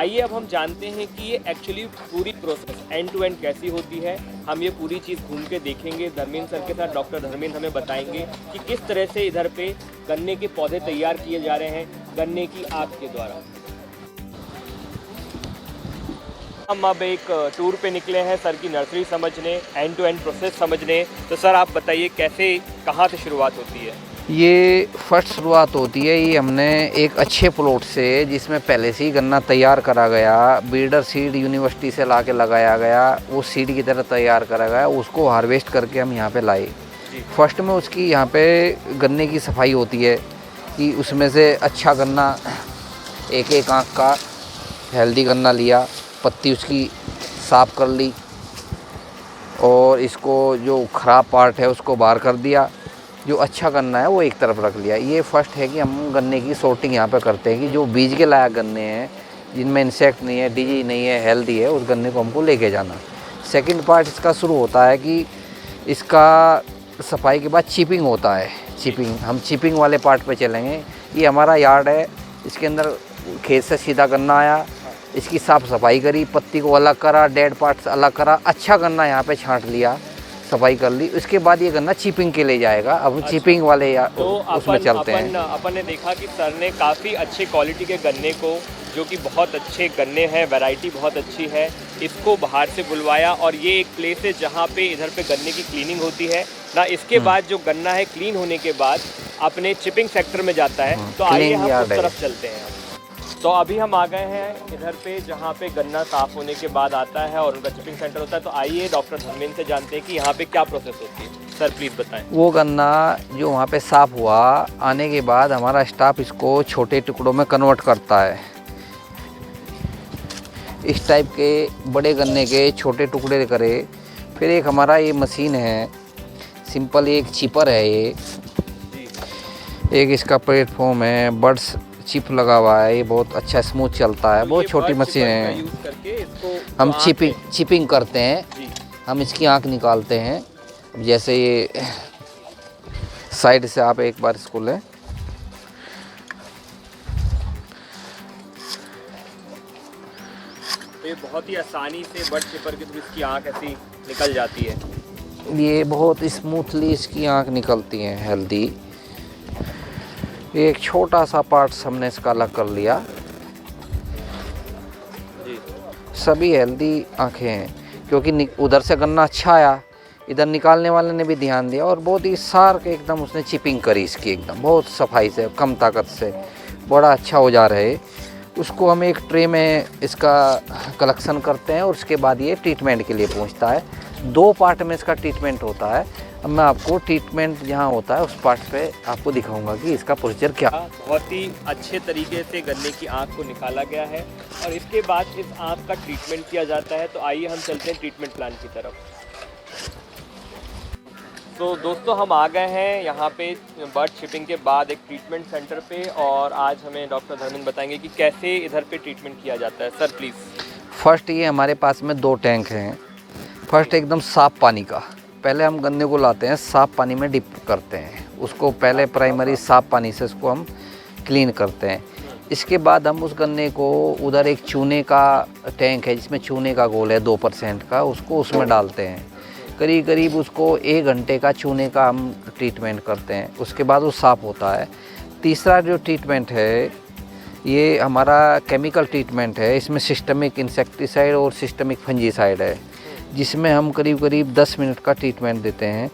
आइए अब हम जानते हैं कि ये एक्चुअली पूरी प्रोसेस एंड टू एंड कैसी होती है। हम ये पूरी चीज़ घूम के देखेंगे। धर्मेंद्र सर के साथ डॉक्टर धर्मेंद्र हमें बताएंगे कि किस तरह से इधर पे गन्ने के पौधे तैयार किए जा रहे हैं गन्ने की आग के द्वारा। हम अब एक टूर पे निकले हैं सर की नर्सरी समझने, एंड टू एंड प्रोसेस समझने। तो सर आप बताइए कैसे, कहाँ से शुरुआत होती है? ये फर्स्ट शुरुआत होती है, ये हमने एक अच्छे प्लॉट से जिसमें पहले से ही गन्ना तैयार करा गया, ब्रीडर सीड यूनिवर्सिटी से ला के लगाया गया, वो सीड की तरह तैयार करा गया, उसको हार्वेस्ट करके हम यहाँ पे लाए। फर्स्ट में उसकी यहाँ पे गन्ने की सफाई होती है कि उसमें से अच्छा गन्ना, एक एक आँख का हेल्दी गन्ना लिया, पत्ती उसकी साफ़ कर ली और इसको जो ख़राब पार्ट है उसको बाहर कर दिया, जो अच्छा गन्ना है वो एक तरफ रख लिया। ये फर्स्ट है कि हम गन्ने की सॉर्टिंग यहाँ पे करते हैं कि जो बीज के लायक गन्ने हैं, जिनमें इंसेक्ट नहीं है, डिजीज नहीं है, हेल्दी है, उस गन्ने को हमको लेके जाना। सेकंड पार्ट इसका शुरू होता है कि इसका सफाई के बाद चिपिंग होता है। चिपिंग, हम चिपिंग वाले पार्ट पे चलेंगे। ये हमारा यार्ड है, इसके अंदर खेत से सीधा गन्ना आया, इसकी साफ़ सफाई करी, पत्ती को अलग करा, डेड पार्ट्स अलग करा, अच्छा गन्ना यहाँ पे छांट लिया, सफाई कर ली। उसके बाद ये गन्ना चिपिंग के लिए जाएगा। अब अच्छा। चिपिंग वाले तो उसमें चलते हैं। अपन ने देखा कि सर ने काफ़ी अच्छे क्वालिटी के गन्ने को, जो कि बहुत अच्छे गन्ने हैं, वैरायटी बहुत अच्छी है, इसको बाहर से बुलवाया और ये एक प्लेस है जहाँ पे इधर पे गन्ने की क्लीनिंग होती है ना। इसके बाद जो गन्ना है क्लीन होने के बाद अपने चिपिंग सेक्टर में जाता है। तो आइए हम उस तरफ चलते हैं। तो अभी हम आ गए हैं इधर पे जहाँ पे गन्ना साफ़ होने के बाद आता है और उनका चिपिंग सेंटर होता है। तो आइए डॉक्टर धर्मेंद्र से जानते हैं कि यहाँ पे क्या प्रोसेस होती है। सर प्लीज़ बताएं। वो गन्ना जो वहाँ पे साफ़ हुआ, आने के बाद हमारा स्टाफ इसको छोटे टुकड़ों में कन्वर्ट करता है। इस टाइप के बड़े गन्ने के छोटे टुकड़े करे। फिर एक हमारा ये मशीन है, सिंपल एक चिपर है, ये एक इसका प्लेटफॉर्म है, बड्स चिप लगा हुआ है, ये बहुत अच्छा स्मूथ चलता है। तो बहुत छोटी मशीन है। हम चिपिंग करते हैं। हम इसकी आँख निकालते हैं। जैसे ये साइड से आप एक बार इसको लें, तो ये बहुत ही आसानी से बड चिपर के थ्रू इसकी आँख ऐसी निकल जाती है। ये बहुत स्मूथली इसकी आँख निकलती है, हेल्दी। एक छोटा सा पार्ट्स हमने इसका अलग कर लिया। सभी हेल्दी आँखें हैं क्योंकि उधर से गन्ना अच्छा आया, इधर निकालने वाले ने भी ध्यान दिया और बहुत ही सार्क एकदम उसने चिपिंग करी इसकी, एकदम बहुत सफाई से, कम ताकत से, बड़ा अच्छा हो जा रहे। उसको हम एक ट्रे में इसका कलेक्शन करते हैं और उसके बाद ये ट्रीटमेंट के लिए पहुंचता है। 2 पार्ट में इसका ट्रीटमेंट होता है। अब मैं आपको ट्रीटमेंट जहाँ होता है उस पार्ट पे आपको दिखाऊंगा कि इसका प्रोसीजर क्या। बहुत ही अच्छे तरीके से गन्ने की आँख को निकाला गया है और इसके बाद इस आँख का ट्रीटमेंट किया जाता है। तो आइए हम चलते हैं ट्रीटमेंट प्लान की तरफ। तो दोस्तों हम आ गए हैं यहाँ पे बर्ड शिपिंग के बाद एक ट्रीटमेंट सेंटर पे और आज हमें डॉक्टर धर्मेंद्र बताएंगे कि कैसे इधर पे ट्रीटमेंट किया जाता है। Sir please. फर्स्ट ये हमारे पास में 2 टैंक हैं। फर्स्ट एकदम साफ़ पानी का, पहले हम गन्ने को लाते हैं, साफ़ पानी में डिप करते हैं उसको, पहले प्राइमरी साफ़ पानी से उसको हम क्लीन करते हैं। इसके बाद हम उस गन्ने को, उधर एक चूने का टैंक है जिसमें चूने का घोल है 2% का, उसको उसमें डालते हैं। करीब करीब उसको 1 घंटे का चूने का हम ट्रीटमेंट करते हैं। उसके बाद वो साफ़ होता है। तीसरा जो ट्रीटमेंट है ये हमारा केमिकल ट्रीटमेंट है। इसमें सिस्टमिक इंसेक्टिसाइड और सिस्टमिक फंजीसाइड है, जिसमें हम करीब करीब 10 मिनट का ट्रीटमेंट देते हैं।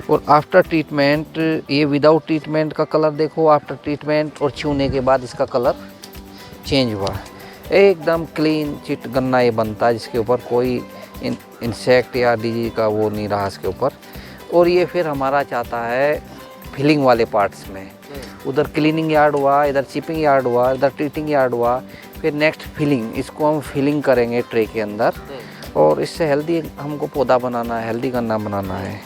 और आफ्टर ट्रीटमेंट, ये विदाउट ट्रीटमेंट का कलर देखो, आफ्टर ट्रीटमेंट और छूने के बाद इसका कलर चेंज हुआ, एकदम क्लीन चिट गन्ना ये बनता है, जिसके ऊपर कोई इंसेक्ट या डिजीज का वो नहीं रहा इसके ऊपर। और ये फिर हमारा चाहता है फिलिंग वाले पार्ट्स में, उधर क्लीनिंग यार्ड हुआ, इधर चिपिंग यार्ड हुआ, इधर ट्रीटिंग यार्ड हुआ, फिर नेक्स्ट फिलिंग, इसको हम फिलिंग करेंगे ट्रे के अंदर और इससे हेल्दी हमको पौधा बनाना है, हेल्दी गन्ना बनाना है।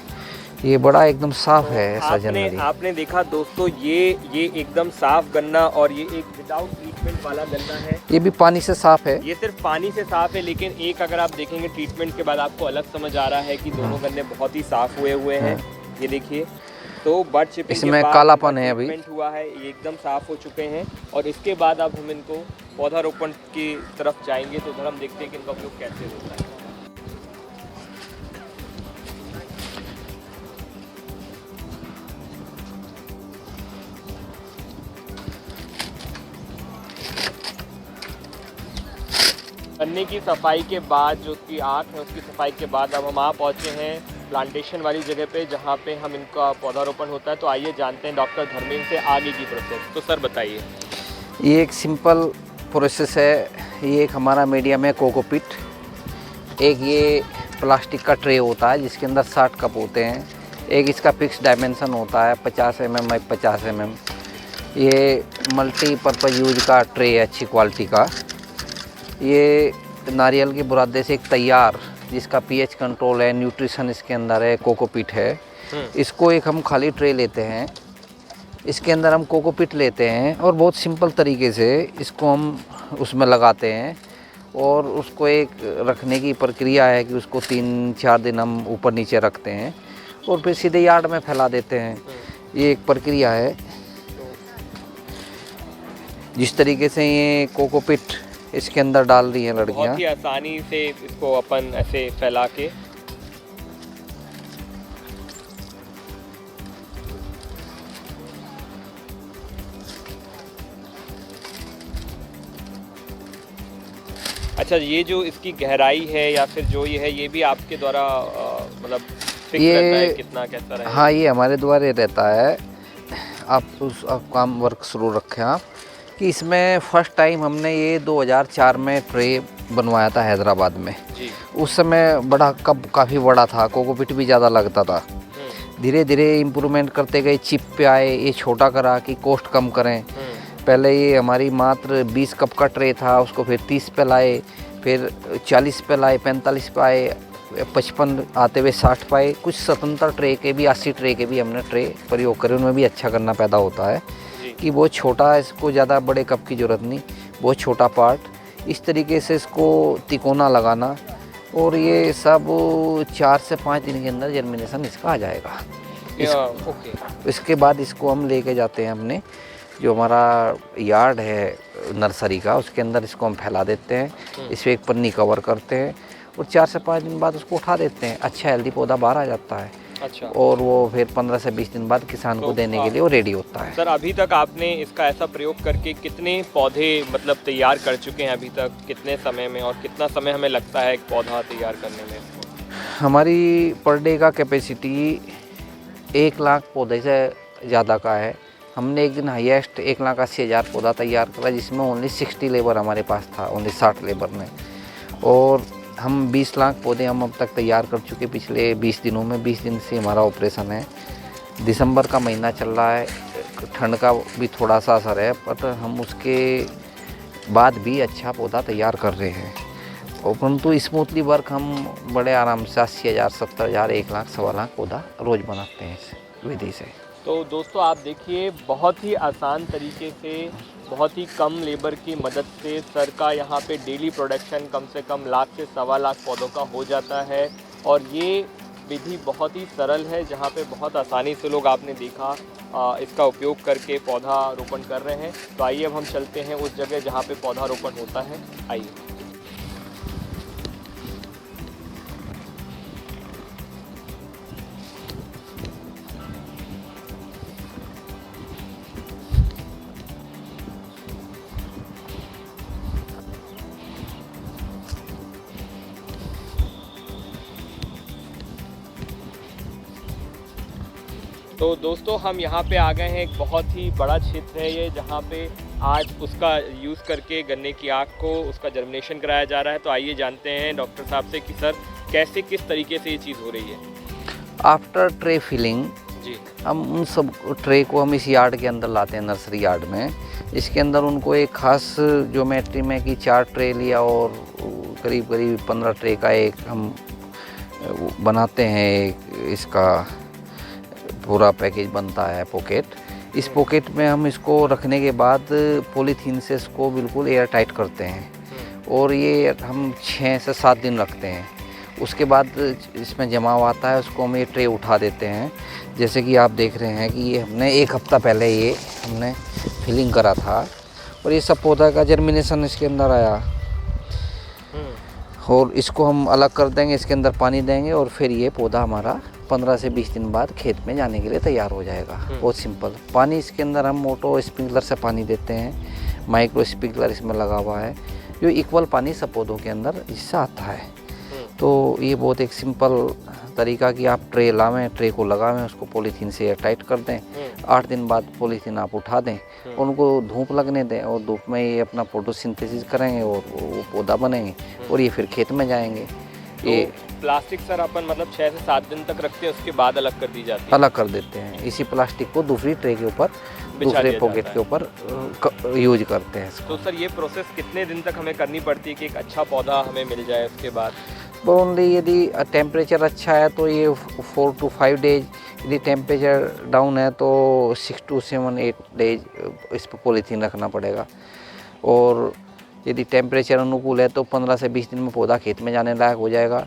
ये बड़ा एकदम साफ है ऐसा जनरली। आपने देखा दोस्तों, ये एकदम साफ गन्ना और ये एक विदाउट ट्रीटमेंट वाला गन्ना है। ये भी पानी से साफ है, ये सिर्फ पानी से साफ है, लेकिन एक अगर आप देखेंगे ट्रीटमेंट के बाद आपको अलग समझ आ रहा है कि दोनों गन्ने बहुत ही साफ हुए हैं। ये देखिए, तो बर्ड शिपिंग इसमें कालापन है अभी। हुआ है, ये एकदम साफ हो चुके हैं और इसके बाद अब हम इनको पौधारोपण की तरफ जाएंगे। तो उधर हम देखते हैं कि इनका उपयोग कैसे होता है। गन्ने की सफाई के बाद जो उसकी आँख है उसकी सफाई के बाद अब हम आ पहुँचे हैं प्लांटेशन वाली जगह पे जहाँ पे हम इनका पौधारोपण होता है। तो आइए जानते हैं डॉक्टर धर्मेंद्र से आगे की प्रोसेस। तो सर बताइए। ये एक सिंपल प्रोसेस है। ये एक हमारा मीडियम है कोकोपीट, एक ये प्लास्टिक का ट्रे होता है जिसके अंदर 60 कप होते हैं, एक इसका फिक्स डायमेंशन होता है 50 mm बाई 50 mm। ये मल्टीपर्पज़ यूज का ट्रे है अच्छी क्वालिटी का। ये नारियल के बुरादे से एक तैयार जिसका पीएच कंट्रोल है, न्यूट्रिशन इसके अंदर है, कोकोपीट है। इसको एक हम खाली ट्रे लेते हैं, इसके अंदर हम कोकोपीट लेते हैं और बहुत सिंपल तरीके से इसको हम उसमें लगाते हैं और उसको एक रखने की प्रक्रिया है कि उसको 3-4 दिन हम ऊपर नीचे रखते हैं और फिर सीधे यार्ड में फैला देते हैं। ये एक प्रक्रिया है। जिस तरीके से ये कोकोपीट इसके अंदर डाल रही हैं लड़कियां, बहुत ही आसानी से इसको अपन ऐसे फैला के अच्छा, ये जो इसकी गहराई है या फिर जो ये है ये भी आपके द्वारा मतलब फिक्स रहता है कितना कैसा रहेगा? हाँ, ये हमारे द्वारा रहता है। आप काम वर्क शुरू रखें आप कि इसमें फ़र्स्ट टाइम हमने ये 2004 में ट्रे बनवाया था हैदराबाद में जी। उस समय बड़ा कप काफ़ी बड़ा था, कोकोपीट भी ज़्यादा लगता था। धीरे धीरे इम्प्रूवमेंट करते गए, चिप पे आए, ये छोटा करा कि कॉस्ट कम करें। पहले ये हमारी मात्र 20 कप का ट्रे था, उसको फिर 30 पे लाए, फिर 40 पे लाए, 45 पे आए, 55 आते हुए 60 पे आए। कुछ स्वतंत्र ट्रे के भी 80 ट्रे के भी हमने ट्रे प्रयोग करे, उनमें भी अच्छा करना पैदा होता है कि बहुत छोटा है, इसको ज़्यादा बड़े कप की ज़रूरत नहीं, बहुत छोटा पार्ट। इस तरीके से इसको तिकोना लगाना और ये सब 4 से 5 दिन के अंदर जर्मिनेशन इसका आ जाएगा। इसके बाद इसको हम लेके जाते हैं अपने जो हमारा यार्ड है नर्सरी का, उसके अंदर इसको हम फैला देते हैं। इस पर एक पन्नी कवर करते हैं और 4 से 5 दिन बाद उसको उठा देते हैं। अच्छा हेल्दी पौधा बाहर आ जाता है। अच्छा। और वो फिर 15 से 20 दिन बाद किसान को देने के लिए वो रेडी होता है। सर, अभी तक आपने इसका ऐसा प्रयोग करके कितने पौधे मतलब तैयार कर चुके हैं अभी तक, कितने समय में, और कितना समय हमें लगता है एक पौधा तैयार करने में? हमारी पर डे का कैपेसिटी 1 लाख पौधे से ज़्यादा का है। हमने एक दिन हाईएस्ट 1,80,000 पौधा तैयार करा, जिसमें ओनली 60 लेबर हमारे पास था, ओनली 60 लेबर में। और हम 20 लाख पौधे हम अब तक तैयार कर चुके पिछले 20 दिनों में। 20 दिन से हमारा ऑपरेशन है। दिसंबर का महीना चल रहा है, ठंड का भी थोड़ा सा असर है, पर हम उसके बाद भी अच्छा पौधा तैयार कर रहे हैं। और परंतु स्मूथली वर्क हम बड़े आराम से 80,000, 70,000, 1 लाख, 1.25 लाख पौधा रोज़ बनाते हैं इस विधि से। तो दोस्तों आप देखिए, बहुत ही आसान तरीके से, बहुत ही कम लेबर की मदद से सर का यहाँ पे डेली प्रोडक्शन कम से कम 1 लाख से 1.25 लाख पौधों का हो जाता है। और ये विधि बहुत ही सरल है, जहाँ पे बहुत आसानी से लोग, आपने देखा, इसका उपयोग करके पौधा रोपण कर रहे हैं। तो आइए अब हम चलते हैं उस जगह जहाँ पे पौधा रोपण होता है। आइए। तो दोस्तों हम यहाँ पे आ गए हैं। एक बहुत ही बड़ा क्षेत्र है ये, जहाँ पे आज उसका यूज़ करके गन्ने की आँख को उसका जर्मिनेशन कराया जा रहा है। तो आइए जानते हैं डॉक्टर साहब से कि सर कैसे, किस तरीके से ये चीज़ हो रही है। आफ्टर ट्रे फिलिंग जी, हम उन सब ट्रे को हम इस यार्ड के अंदर लाते हैं, नर्सरी यार्ड में। इसके अंदर उनको एक खास ज्योमेट्री में कि 4 ट्रे लिया और करीब करीब 15 ट्रे का एक हम बनाते हैं। इसका पूरा पैकेज बनता है पॉकेट। इस पॉकेट में हम इसको रखने के बाद पॉलीथीन से इसको बिल्कुल एयर टाइट करते हैं और ये हम 6 से 7 दिन रखते हैं। उसके बाद इसमें जमाव आता है, उसको हम ये ट्रे उठा देते हैं। जैसे कि आप देख रहे हैं कि ये हमने 1 हफ्ता पहले ये हमने फिलिंग करा था और ये सब पौधा का जर्मिनेशन इसके अंदर आया। और इसको हम अलग कर देंगे, इसके अंदर पानी देंगे और फिर ये पौधा हमारा 15 से 20 दिन बाद खेत में जाने के लिए तैयार हो जाएगा। बहुत सिंपल। पानी इसके अंदर हम मोटो स्प्रिंकलर से पानी देते हैं, माइक्रो स्प्रिंकलर इसमें लगा हुआ है जो इक्वल पानी सब पौधों के अंदर इससे आता है। तो ये बहुत एक सिंपल तरीका कि आप ट्रे लावें, ट्रे को लगावें, उसको पॉलीथीन से एयर टाइट कर दें। 8 दिन बाद पॉलीथीन आप उठा दें, उनको धूप लगने दें और धूप में ये अपना फोटोसिंथेसिस करेंगे और वो पौधा बनेंगे और ये फिर खेत में जाएंगे। तो ये प्लास्टिक सर अपन मतलब 6 से 7 दिन तक रखते हैं, उसके बाद अलग कर दी जाती है। अलग कर देते हैं। इसी प्लास्टिक को दूसरी ट्रे के ऊपर, दूसरे पॉकेट के ऊपर यूज करते हैं इसको। तो सर ये प्रोसेस कितने दिन तक हमें करनी पड़ती है कि एक अच्छा पौधा हमें मिल जाए उसके बाद? ओनली यदि टेम्परेचर अच्छा है तो ये 4 to 5 डेज, यदि टेम्परेचर डाउन है तो 6 to 7, 8 डेज इस पर पॉलीथीन रखना पड़ेगा। और यदि टेम्परेचर अनुकूल है तो 15 से 20 दिन में पौधा खेत में जाने लायक हो जाएगा।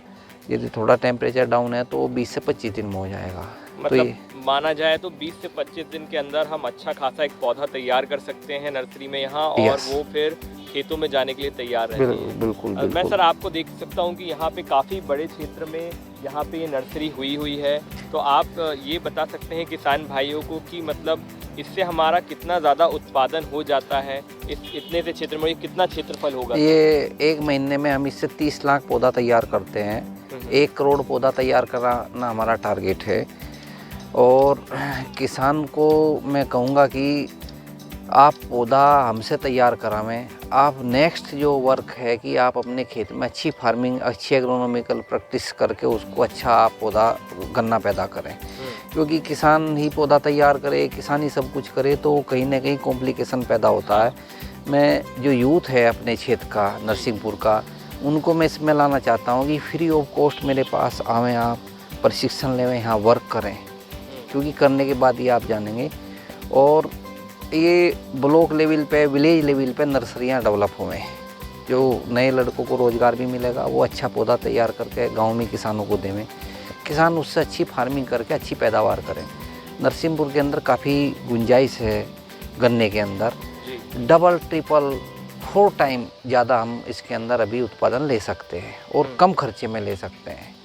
यदि थोड़ा टेम्परेचर डाउन है तो 20 से 25 दिन में हो जाएगा। मतलब तो माना जाए तो 20 से 25 दिन के अंदर हम अच्छा खासा एक पौधा तैयार कर सकते हैं नर्सरी में यहाँ, और वो फिर खेतों में जाने के लिए तैयार रहती है। बिल्कुल। मैं सर आपको देख सकता हूँ कि यहाँ पे काफ़ी बड़े क्षेत्र में यहाँ पे ये नर्सरी हुई है। तो आप ये बता सकते हैं किसान भाइयों को कि मतलब इससे हमारा कितना ज़्यादा उत्पादन हो जाता है, इस इतने से क्षेत्र में कितना क्षेत्रफल होगा? ये 1 महीने में हम इससे 30 लाख पौधा तैयार करते हैं। 1 करोड़ पौधा तैयार कराना हमारा टारगेट है। और किसान को मैं कहूँगा कि आप पौधा हमसे तैयार करावें। आप नेक्स्ट जो वर्क है कि आप अपने खेत में अच्छी फार्मिंग, अच्छी एग्रोनॉमिकल प्रैक्टिस करके उसको अच्छा आप पौधा गन्ना पैदा करें। क्योंकि किसान ही पौधा तैयार करे, किसान ही सब कुछ करे तो कहीं ना कहीं कॉम्प्लिकेशन पैदा होता है। मैं जो यूथ है अपने क्षेत्र का, नरसिंहपुर का, उनको मैं इसमें लाना चाहता हूँ कि फ्री ऑफ कॉस्ट मेरे पास आवें, आप प्रशिक्षण लेवें, यहाँ वर्क करें। क्योंकि करने के बाद ही आप जानेंगे। और ये ब्लॉक लेवल पे, विलेज लेवल पे नर्सरियाँ डेवलप हुए, जो नए लड़कों को रोज़गार भी मिलेगा। वो अच्छा पौधा तैयार करके गांव में किसानों को देवें, किसान उससे अच्छी फार्मिंग करके अच्छी पैदावार करें। नरसिंहपुर के अंदर काफ़ी गुंजाइश है गन्ने के अंदर, डबल ट्रिपल 4 टाइम ज़्यादा हम इसके अंदर अभी उत्पादन ले सकते हैं और कम खर्चे में ले सकते हैं।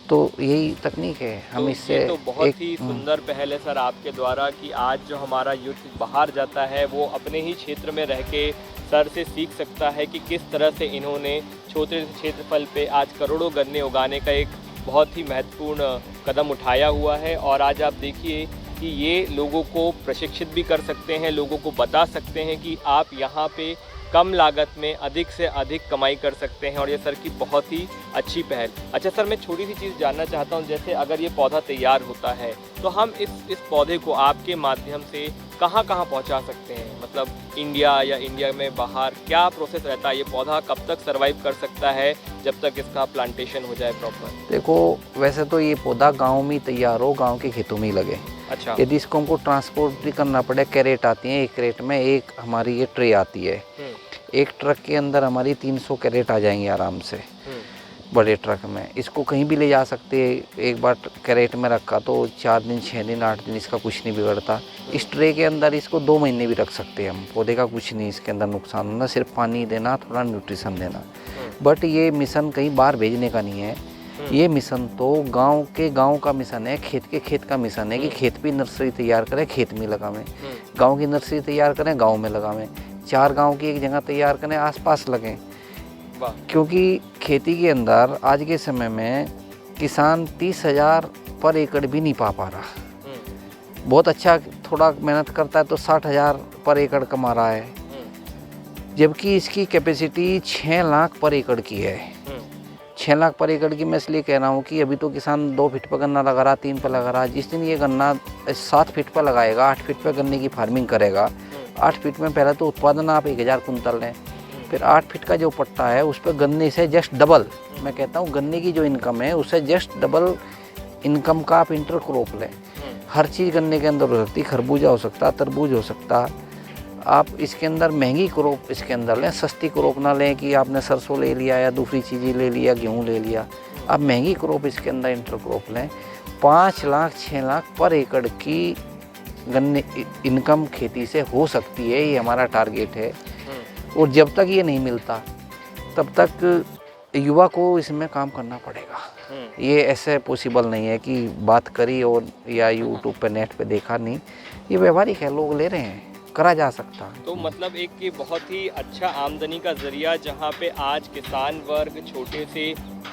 तो यही तकनीक है। हम इससे तो बहुत ही सुंदर पहल है सर आपके द्वारा कि आज जो हमारा यूथ बाहर जाता है वो अपने ही क्षेत्र में रह के सर से सीख सकता है कि किस तरह से इन्होंने छोटे क्षेत्रफल पे आज करोड़ों गन्ने उगाने का एक बहुत ही महत्वपूर्ण कदम उठाया हुआ है। और आज आप देखिए कि ये लोगों को प्रशिक्षित भी कर सकते हैं, लोगों को बता सकते हैं कि आप यहाँ पे कम लागत में अधिक से अधिक कमाई कर सकते हैं। और ये सर की बहुत ही अच्छी पहल। अच्छा सर, मैं छोटी सी चीज़ जानना चाहता हूँ, जैसे अगर ये पौधा तैयार होता है तो हम इस पौधे को आपके माध्यम से कहाँ कहाँ पहुँचा सकते हैं? मतलब इंडिया या इंडिया में बाहर क्या प्रोसेस रहता है? ये पौधा कब तक सर्वाइव कर सकता है जब तक इसका प्लांटेशन हो जाए प्रॉपर? देखो, वैसे तो ये पौधा गाँव में तैयार हो, गाँव के खेतों में ही लगे। अच्छा। यदि इसको हमको ट्रांसपोर्ट भी करना पड़े, कैरेट आती हैं, एक कैरेट में एक हमारी ये ट्रे आती है। एक ट्रक के अंदर हमारी 300 कैरेट आ जाएंगे आराम से, बड़े ट्रक में। इसको कहीं भी ले जा सकते हैं। एक बार कैरेट में रखा तो 4 दिन, 6 दिन, 8 दिन इसका कुछ नहीं बिगड़ता। इस ट्रे के अंदर इसको 2 महीने भी रख सकते हैं हम। पौधे का कुछ नहीं इसके अंदर नुकसान होना, सिर्फ पानी देना, थोड़ा न्यूट्रिशन देना। बट ये मिशन कहीं बाहर भेजने का नहीं है। ये मिशन तो गांव का मिशन है, खेत के खेत का मिशन है कि खेत भी नर्सरी तैयार करें, खेत में लगावें। गांव की नर्सरी तैयार करें, गांव में लगावें। 4 गांव की एक जगह तैयार करें, आसपास लगें। क्योंकि खेती के अंदर आज के समय में किसान 30,000 पर एकड़ भी नहीं पा रहा। बहुत अच्छा थोड़ा मेहनत करता है तो 60,000 पर एकड़ कमा रहा है, जबकि इसकी कैपेसिटी 6 लाख पर एकड़ की है। 6 लाख पर एकड़ की मैं इसलिए कह रहा हूँ कि अभी तो किसान 2 फीट पर गन्ना लगा रहा, 3 पर लगा रहा। जिस दिन ये गन्ना 7 फीट पर लगाएगा, 8 फीट पर गन्ने की फार्मिंग करेगा, 8 फीट में पहले तो उत्पादन आप 1000 कुंतल लें, फिर 8 फीट का जो पट्टा है उस पर गन्ने से जस्ट डबल, मैं कहता हूँ गन्ने की जो इनकम है उससे जस्ट डबल इनकम का आप इंटर क्रॉप लें। हर चीज़ गन्ने के अंदर हो सकती है, खरबूजा हो सकता, तरबूज हो सकता। आप इसके अंदर महंगी क्रॉप इसके अंदर लें, सस्ती क्रॉप ना लें कि आपने सरसों ले लिया या दूसरी चीज़ें ले लिया, गेहूँ ले लिया। अब महंगी क्रॉप इसके अंदर इंटर क्रॉप लें, 5 लाख 6 लाख पर एकड़ की गन्ने इनकम खेती से हो सकती है, ये हमारा टारगेट है। और जब तक ये नहीं मिलता तब तक युवा को इसमें काम करना पड़ेगा। ये ऐसे पॉसिबल नहीं है कि बात करी और या यूट्यूब पे नेट पे देखा नहीं, ये व्यवहारिक है, लोग ले रहे हैं, करा जा सकता है। तो मतलब एक ये बहुत ही अच्छा आमदनी का जरिया, जहाँ पे आज किसान वर्ग छोटे से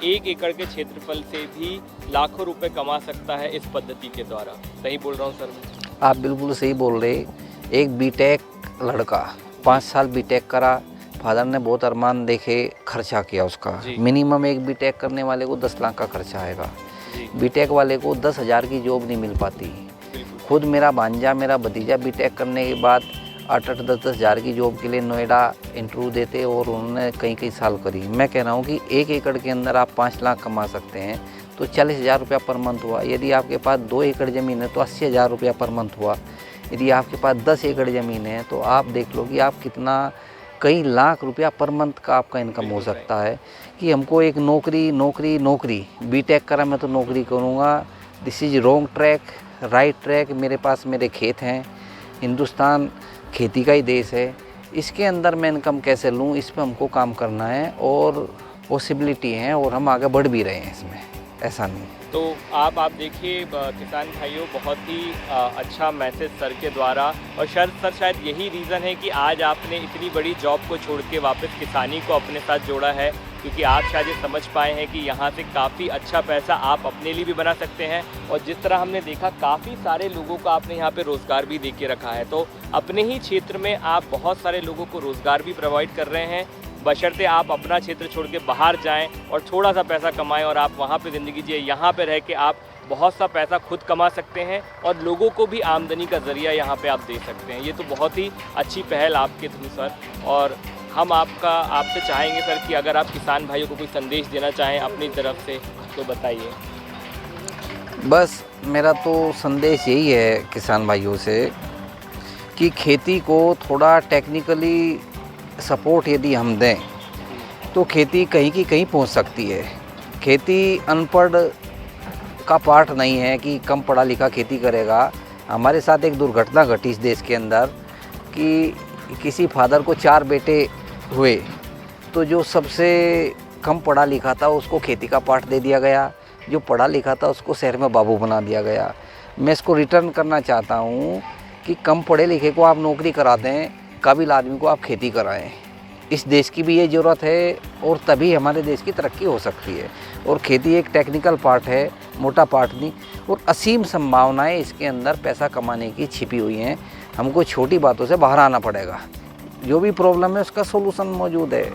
1 एकड़ के क्षेत्रफल से भी लाखों रुपए कमा सकता है इस पद्धति के द्वारा। सही बोल रहा हूँ सर मैं? आप बिल्कुल सही बोल रहे। एक बीटेक लड़का 5 साल बीटेक करा, फादर ने बहुत अरमान देखे, खर्चा किया उसका। मिनिमम एक बीटेक करने वाले को 10 लाख का खर्चा आएगा। बीटेक वाले को 10,000 की जॉब नहीं मिल पाती। खुद मेरा भांजा, मेरा भतीजा बीटेक करने के बाद 8-8, 10-10 हज़ार की जॉब के लिए नोएडा इंटरव्यू देते और उन्होंने कई साल करी। मैं कह रहा हूँ कि 1 एकड़ के अंदर आप 5 लाख कमा सकते हैं तो 40,000 रुपया पर मंथ हुआ। यदि आपके पास 2 एकड़ ज़मीन है तो 80,000 रुपया पर मंथ हुआ। यदि आपके पास 10 एकड़ ज़मीन है तो आप देख लो कि आप कितना, कई लाख रुपया पर मंथ का आपका इनकम हो सकता है। कि हमको एक नौकरी बीटेक करा मैं तो नौकरी करूँगा, this is wrong track, right track. मेरे पास मेरे खेत हैं, हिंदुस्तान खेती का ही देश है, इसके अंदर मैं इनकम कैसे लूँ, इस पर हमको काम करना है और पॉसिबिलिटी है और हम आगे बढ़ भी रहे हैं इसमें, ऐसा नहीं। तो आप देखिए किसान भाइयों, बहुत ही अच्छा मैसेज सर के द्वारा। और सर शायद यही रीज़न है कि आज आपने इतनी बड़ी जॉब को छोड़ के वापस किसानी को अपने साथ जोड़ा है, क्योंकि आप शायद ये समझ पाए हैं कि यहाँ से काफ़ी अच्छा पैसा आप अपने लिए भी बना सकते हैं। और जिस तरह हमने देखा, काफ़ी सारे लोगों को आपने यहाँ पे रोज़गार भी दे के रखा है। तो अपने ही क्षेत्र में आप बहुत सारे लोगों को रोज़गार भी प्रोवाइड कर रहे हैं, बशर्ते आप अपना क्षेत्र छोड़ के बाहर जाएं और थोड़ा सा पैसा कमाएं और आप वहाँ पे ज़िंदगी जिए। यहाँ पे रह के आप बहुत सा पैसा खुद कमा सकते हैं और लोगों को भी आमदनी का ज़रिया यहाँ पे आप दे सकते हैं। ये तो बहुत ही अच्छी पहल आपके थ्रू सर। और हम आपसे चाहेंगे सर कि अगर आप किसान भाइयों को कोई संदेश देना चाहें अपनी तरफ से तो बताइए। बस मेरा तो संदेश यही है किसान भाइयों से कि खेती को थोड़ा टेक्निकली सपोर्ट यदि हम दें तो खेती कहीं की कहीं पहुंच सकती है। खेती अनपढ़ का पार्ट नहीं है कि कम पढ़ा लिखा खेती करेगा। हमारे साथ एक दुर्घटना घटी इस देश के अंदर कि किसी फादर को 4 बेटे हुए तो जो सबसे कम पढ़ा लिखा था उसको खेती का पार्ट दे दिया गया, जो पढ़ा लिखा था उसको शहर में बाबू बना दिया गया। मैं इसको रिटर्न करना चाहता हूँ कि कम पढ़े लिखे को आप नौकरी करा दें, काबिल आदमी को आप खेती कराएं। इस देश की भी ये ज़रूरत है और तभी हमारे देश की तरक्की हो सकती है। और खेती एक टेक्निकल पार्ट है, मोटा पार्ट नहीं, और असीम संभावनाएं इसके अंदर पैसा कमाने की छिपी हुई हैं। हमको छोटी बातों से बाहर आना पड़ेगा, जो भी प्रॉब्लम है उसका सोल्यूशन मौजूद है।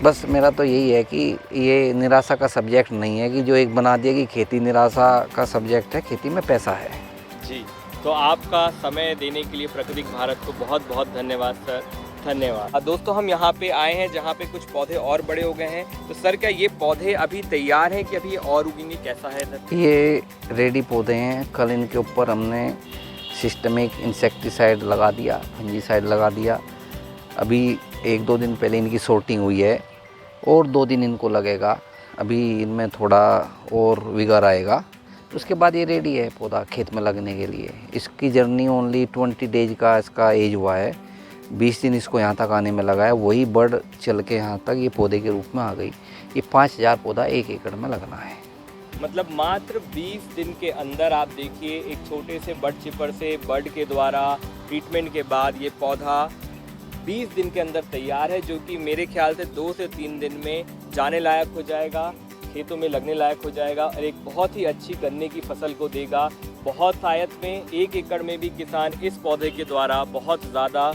बस मेरा तो यही है कि ये निराशा का सब्जेक्ट नहीं है कि जो एक बना दिया कि खेती निराशा का सब्जेक्ट है, खेती में पैसा है। जी, तो आपका समय देने के लिए प्राकृतिक भारत को बहुत बहुत धन्यवाद सर, धन्यवाद। दोस्तों, हम यहाँ पे आए हैं जहाँ पे कुछ पौधे और बड़े हो गए हैं। तो सर, क्या ये पौधे अभी तैयार हैं कि अभी और उगेंगे, कैसा है सर? ये रेडी पौधे हैं। कल इनके ऊपर हमने सिस्टमिक इंसेक्टिसाइड लगा दिया, फंजीसाइड लगा दिया। अभी 1-2 दिन पहले इनकी सॉर्टिंग हुई है और 2 दिन इनको लगेगा। अभी इनमें थोड़ा और विगर आएगा, उसके बाद ये रेडी है पौधा खेत में लगने के लिए। इसकी जर्नी ओनली 20 डेज का इसका एज हुआ है। 20 दिन इसको यहाँ तक आने में लगा है, वही बर्ड चल के यहाँ तक ये पौधे के रूप में आ गई। ये 5000 पौधा 1 एकड़ में लगना है। मतलब मात्र 20 दिन के अंदर आप देखिए, एक छोटे से बर्ड चिपर से बर्ड के द्वारा ट्रीटमेंट के बाद ये पौधा 20 दिन के अंदर तैयार है, जो कि मेरे ख्याल से 2 से 3 दिन में जाने लायक हो जाएगा, खेतों में लगने लायक हो जाएगा और एक बहुत ही अच्छी गन्ने की फसल को देगा। बहुत शायद में 1 एकड़ में भी किसान इस पौधे के द्वारा बहुत ज़्यादा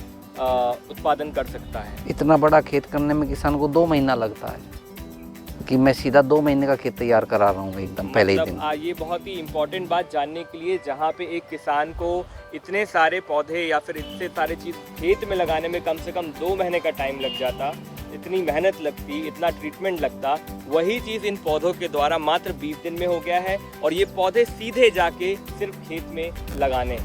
उत्पादन कर सकता है। इतना बड़ा खेत करने में किसान को 2 महीना लगता है कि मैं सीधा 2 महीने का खेत तैयार करा रहा हूँ एकदम पहले ही दिन। ये बहुत ही इम्पोर्टेंट बात जानने के लिए, जहाँ पे एक किसान को इतने सारे पौधे या फिर इतने सारे चीज़ खेत में लगाने में कम से कम 2 महीने का टाइम लग जाता, इतनी मेहनत लगती, इतना ट्रीटमेंट लगता, वही चीज़ इन पौधों के द्वारा मात्र 20 दिन में हो गया है। और ये पौधे सीधे जाके सिर्फ खेत में लगाने।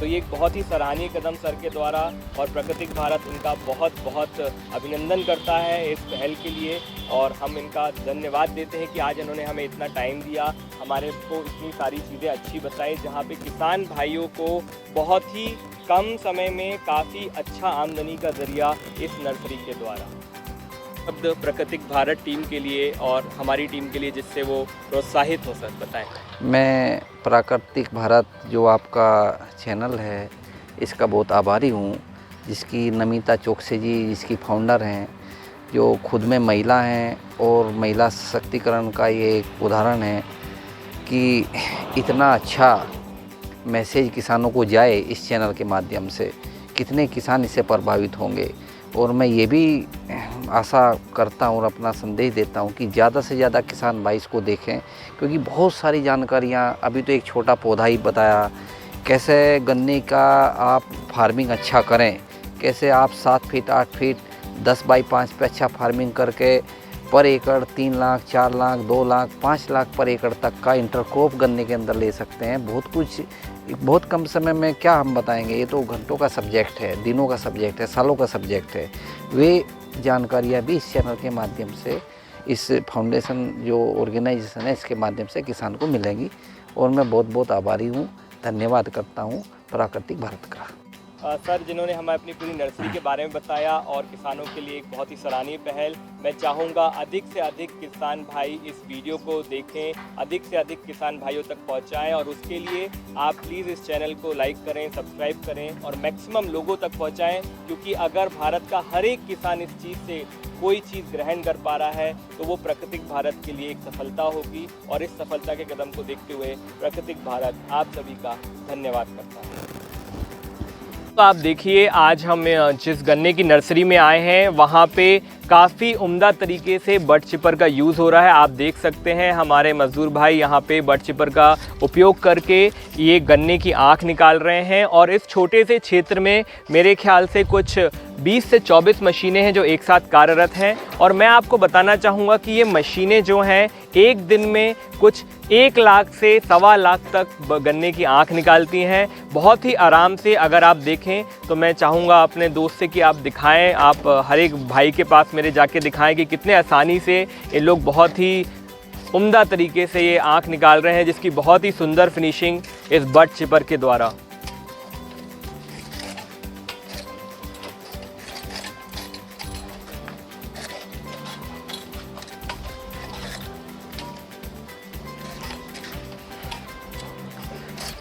तो ये एक बहुत ही सराहनीय कदम सर के द्वारा, और प्राकृतिक भारत इनका बहुत बहुत अभिनंदन करता है इस पहल के लिए, और हम इनका धन्यवाद देते हैं कि आज इन्होंने हमें इतना टाइम दिया, हमारे को इतनी सारी चीज़ें अच्छी बताई, जहाँ पे किसान भाइयों को बहुत ही कम समय में काफ़ी अच्छा आमदनी का ज़रिया इस नर्सरी के द्वारा। शब्द प्राकृतिक भारत टीम के लिए और हमारी टीम के लिए जिससे वो प्रोत्साहित हो, सर बताएं। मैं प्राकृतिक भारत जो आपका चैनल है इसका बहुत आभारी हूँ, जिसकी नमिता चौकसी जी जिसकी फाउंडर हैं, जो खुद में महिला हैं और महिला सशक्तिकरण का ये एक उदाहरण है कि इतना अच्छा मैसेज किसानों को जाए इस चैनल के माध्यम से, कितने किसान इससे प्रभावित होंगे। और मैं ये भी आशा करता हूँ और अपना संदेश देता हूँ कि ज़्यादा से ज़्यादा किसान भाई इसको देखें, क्योंकि बहुत सारी जानकारियाँ, अभी तो एक छोटा पौधा ही बताया, कैसे गन्ने का आप फार्मिंग अच्छा करें, कैसे आप 7 फीट 8 फीट 10 बाई 5 पे अच्छा फार्मिंग करके पर एकड़ 3 लाख 4 लाख 2 लाख 5 लाख पर एकड़ तक का इंटरक्रॉप गन्ने के अंदर ले सकते हैं। बहुत कुछ बहुत कम समय में क्या हम बताएंगे, ये तो घंटों का सब्जेक्ट है, दिनों का सब्जेक्ट है, सालों का सब्जेक्ट है। वे जानकारियाँ भी इस चैनल के माध्यम से, इस फाउंडेशन जो ऑर्गेनाइजेशन है इसके माध्यम से किसान को मिलेंगी। और मैं बहुत बहुत आभारी हूँ, धन्यवाद करता हूँ प्राकृतिक भारत का। सर जिन्होंने हमें अपनी पूरी नर्सरी के बारे में बताया और किसानों के लिए एक बहुत ही सराहनीय पहल। मैं चाहूँगा अधिक से अधिक किसान भाई इस वीडियो को देखें, अधिक से अधिक किसान भाइयों तक पहुँचाएं, और उसके लिए आप प्लीज़ इस चैनल को लाइक करें, सब्सक्राइब करें और मैक्सिमम लोगों तक पहुँचाएं, क्योंकि अगर भारत का हर एक किसान इस चीज़ से कोई चीज़ ग्रहण कर पा रहा है तो वो प्राकृतिक भारत के लिए एक सफलता होगी। और इस सफलता के कदम को देखते हुए प्राकृतिक भारत आप सभी का धन्यवाद करता है। तो आप देखिए आज हम जिस गन्ने की नर्सरी में आए हैं वहाँ पे काफ़ी उम्दा तरीके से बड चिपर का यूज़ हो रहा है। आप देख सकते हैं हमारे मज़दूर भाई यहाँ पे बड चिपर का उपयोग करके ये गन्ने की आँख निकाल रहे हैं, और इस छोटे से क्षेत्र में मेरे ख्याल से कुछ 20 से 24 मशीनें हैं जो एक साथ कार्यरत हैं। और मैं आपको बताना चाहूँगा कि ये मशीनें जो हैं एक दिन में कुछ 1 लाख से 1.25 लाख तक गन्ने की आँख निकालती हैं बहुत ही आराम से। अगर आप देखें तो मैं चाहूँगा अपने दोस्त से कि आप दिखाएं, आप हर एक भाई के पास मेरे जाके दिखाएं कि कितने आसानी से ये लोग बहुत ही उम्दा तरीके से ये आँख निकाल रहे हैं, जिसकी बहुत ही सुंदर फिनिशिंग इस बड चिपर के द्वारा।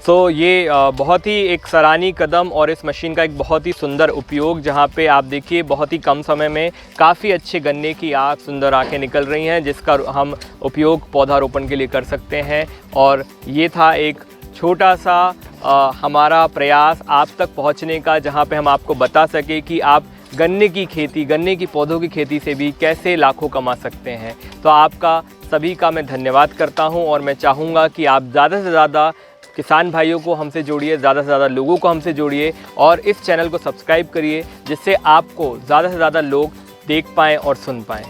तो ये बहुत ही एक सराहनीय कदम और इस मशीन का एक बहुत ही सुंदर उपयोग, जहाँ पे आप देखिए बहुत ही कम समय में काफ़ी अच्छे गन्ने की आँख सुंदर आँखें निकल रही हैं, जिसका हम उपयोग पौधारोपण के लिए कर सकते हैं। और ये था एक छोटा सा हमारा प्रयास आप तक पहुँचने का, जहाँ पे हम आपको बता सके कि आप गन्ने की खेती, गन्ने की पौधों की खेती से भी कैसे लाखों कमा सकते हैं। तो आपका सभी का मैं धन्यवाद करता हूँ, और मैं चाहूँगा कि आप ज़्यादा से ज़्यादा किसान भाइयों को हमसे जोड़िए, ज़्यादा से ज़्यादा लोगों को हमसे जोड़िए और इस चैनल को सब्सक्राइब करिए, जिससे आपको ज़्यादा से ज़्यादा लोग देख पाएँ और सुन पाएँ।